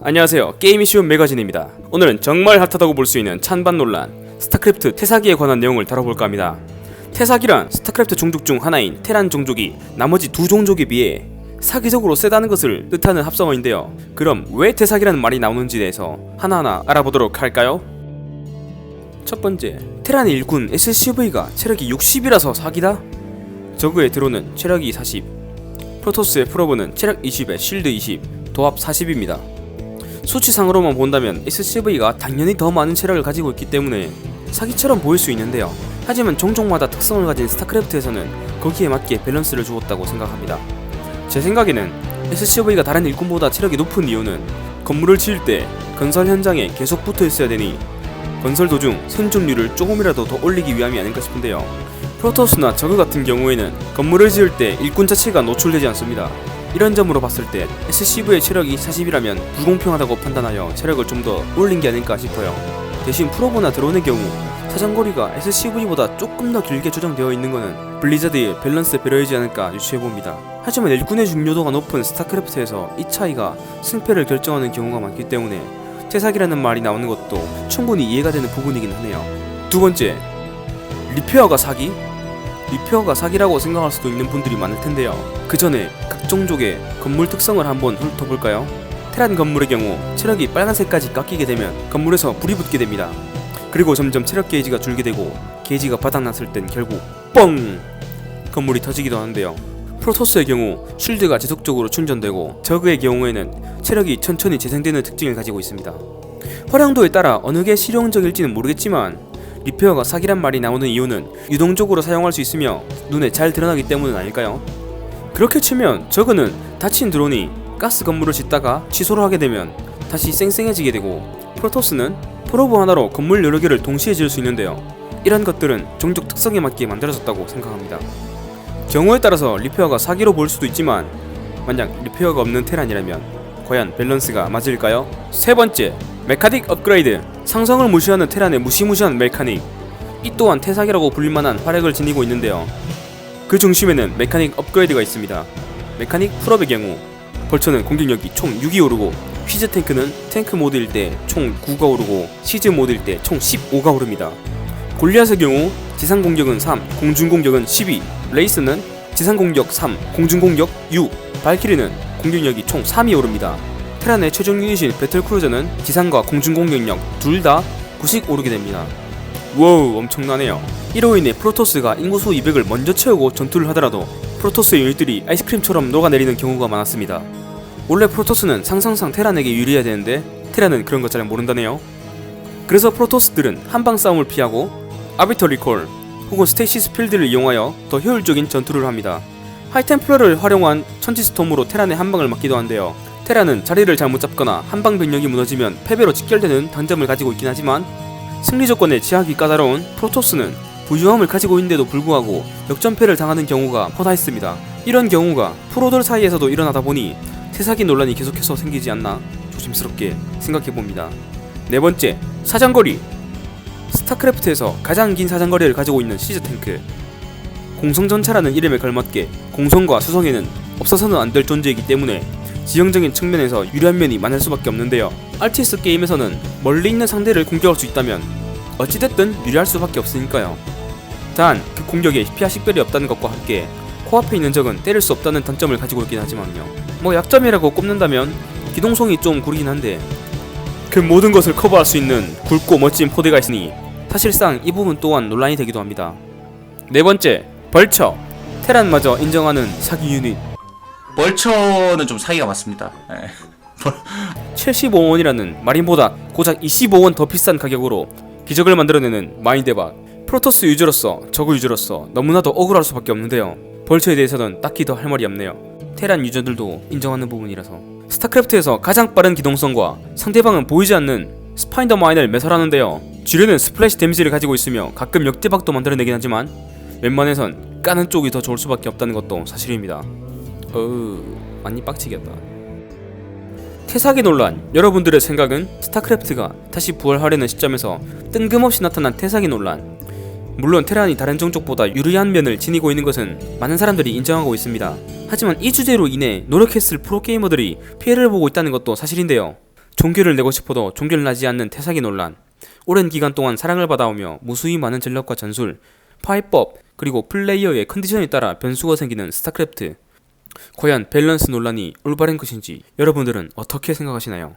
안녕하세요, 게임이 쉬운 매거진입니다. 오늘은 정말 핫하다고 볼 수 있는 찬반 논란 스타크래프트 태사기에 관한 내용을 다뤄볼까 합니다. 태사기란 스타크래프트 종족 중 하나인 테란 종족이 나머지 두 종족에 비해 사기적으로 세다는 것을 뜻하는 합성어인데요. 그럼 왜 태사기라는 말이 나오는지에 대해서 하나하나 알아보도록 할까요? 첫 번째, 테란의 일군 SCV가 체력이 60이라서 사기다? 저그의 드론은 체력이 40, 프로토스의 프로브는 체력 20에 실드 20, 도합 40입니다. 수치상으로만 본다면 SCV가 당연히 더 많은 체력을 가지고 있기 때문에 사기처럼 보일 수 있는데요. 하지만 종족마다 특성을 가진 스타크래프트에서는 거기에 맞게 밸런스를 주었다고 생각합니다. 제 생각에는 SCV가 다른 일꾼보다 체력이 높은 이유는 건물을 지을 때 건설 현장에 계속 붙어 있어야 되니 건설 도중 생존율을 조금이라도 더 올리기 위함이 아닐까 싶은데요. 프로토스나 저그 같은 경우에는 건물을 지을 때 일꾼 자체가 노출되지 않습니다. 이런 점으로 봤을 때 SCV의 체력이 40이라면 불공평하다고 판단하여 체력을 좀 더 올린 게 아닐까 싶어요. 대신 프로브나 드론의 경우 사정거리가 SCV보다 조금 더 길게 조정되어 있는 것은 블리자드의 밸런스 배려이지 않을까 유추해봅니다. 하지만 일꾼의 중요도가 높은 스타크래프트에서 이 차이가 승패를 결정하는 경우가 많기 때문에 태사기라는 말이 나오는 것도 충분히 이해가 되는 부분이긴 하네요. 두 번째, 리페어가 사기? 리페어가 사기라고 생각할 수도 있는 분들이 많을 텐데요. 그 전에 각 종족의 건물 특성을 한번 훑어볼까요? 테란 건물의 경우 체력이 빨간색까지 깎이게 되면 건물에서 불이 붙게 됩니다. 그리고 점점 체력 게이지가 줄게 되고 게이지가 바닥났을 땐 결국 뻥! 건물이 터지기도 하는데요. 프로토스의 경우 쉴드가 지속적으로 충전되고 저그의 경우에는 체력이 천천히 재생되는 특징을 가지고 있습니다. 활용도에 따라 어느 게 실용적일지는 모르겠지만 리페어가 사기란 말이 나오는 이유는 유동적으로 사용할 수 있으며 눈에 잘 드러나기 때문은 아닐까요? 그렇게 치면 저그는 다친 드론이 가스 건물을 짓다가 취소를 하게 되면 다시 쌩쌩해지게 되고 프로토스는 프로브 하나로 건물 여러 개를 동시에 지을 수 있는데요. 이런 것들은 종족 특성에 맞게 만들어졌다고 생각합니다. 경우에 따라서 리페어가 사기로 보일 수도 있지만 만약 리페어가 없는 테란이라면 과연 밸런스가 맞을까요? 세 번째, 메카닉 업그레이드. 상성을 무시하는 테란의 무시무시한 메카닉. 이 또한 태사기라고 불릴만한 활약을 지니고 있는데요. 그 중심에는 메카닉 업그레이드가 있습니다. 메카닉 풀업의 경우 벌처는 공격력이 총 6이 오르고 휘즈 탱크는 탱크 모드일 때 총 9가 오르고 시즈 모드일 때 총 15가 오릅니다. 골리앗의 경우 지상 공격은 3, 공중 공격은 12, 레이스는 지상 공격 3, 공중 공격 6, 발키리는 공격력이 총 3이 오릅니다. 테란의 최종 유닛인 배틀크루저는 지상과 공중 공격력 둘 다 9씩 오르게 됩니다. 워우, 엄청나네요. 이로 인해 프로토스가 인구수 200을 먼저 채우고 전투를 하더라도 프로토스의 유닛들이 아이스크림처럼 녹아내리는 경우가 많았습니다. 원래 프로토스는 상성상 테란에게 유리해야 되는데 테란은 그런 거 잘 모른다네요. 그래서 프로토스들은 한방 싸움을 피하고 아비터 리콜 혹은 스테이시스 필드를 이용하여 더 효율적인 전투를 합니다. 하이템플러를 활용한 천지스톰으로 테란의 한방을 막기도 한데요. 테란은 자리를 잘못 잡거나 한방 병력이 무너지면 패배로 직결되는 단점을 가지고 있긴 하지만 승리 조건에 제약이 까다로운 프로토스는 부유함을 가지고 있는데도 불구하고 역전패를 당하는 경우가 허다했습니다. 이런 경우가 프로들 사이에서도 일어나다 보니 태사기 논란이 계속해서 생기지 않나 조심스럽게 생각해봅니다. 네 번째, 사정거리. 스타크래프트에서 가장 긴 사정거리를 가지고 있는 시즈 탱크. 공성전차라는 이름에 걸맞게 공성과 수성에는 없어서는 안 될 존재이기 때문에 지형적인 측면에서 유리한 면이 많을 수밖에 없는데요. RTS 게임에서는 멀리 있는 상대를 공격할 수 있다면 어찌됐든 유리할 수밖에 없으니까요. 단, 그 공격에 피하 식별이 없다는 것과 함께 코앞에 있는 적은 때릴 수 없다는 단점을 가지고 있긴 하지만요. 약점이라고 꼽는다면 기동성이 좀 구리긴 한데 그 모든 것을 커버할 수 있는 굵고 멋진 포대가 있으니 사실상 이 부분 또한 논란이 되기도 합니다. 네 번째, 벌처. 테란마저 인정하는 사기 유닛. 벌처는 좀 사기가 맞습니다. 75원이라는 마린보다 고작 25원 더 비싼 가격으로 기적을 만들어내는 마인대박. 프로토스 유저로서 저그 유저로서 너무나도 억울할 수밖에 없는데요. 벌처에 대해서는 딱히 더 할 말이 없네요. 테란 유저들도 인정하는 부분이라서. 스타크래프트에서 가장 빠른 기동성과 상대방은 보이지 않는 스파인더 마인을 매설하는데요. 주류는 스플래시 데미지를 가지고 있으며 가끔 역대박도 만들어내긴 하지만 웬만해선 까는 쪽이 더 좋을 수밖에 없다는 것도 사실입니다. 많이 빡치겠다. 태사기 논란, 여러분들의 생각은? 스타크래프트가 다시 부활하려는 시점에서 뜬금없이 나타난 태사기 논란. 물론 테란이 다른 종족보다 유리한 면을 지니고 있는 것은 많은 사람들이 인정하고 있습니다. 하지만 이 주제로 인해 노력했을 프로게이머들이 피해를 보고 있다는 것도 사실인데요. 종결을 내고 싶어도 종결 나지 않는 태사기 논란, 오랜 기간 동안 사랑을 받아오며 무수히 많은 전력과 전술, 파이법, 그리고 플레이어의 컨디션에 따라 변수가 생기는 스타크래프트. 과연 밸런스 논란이 올바른 것인지 여러분들은 어떻게 생각하시나요?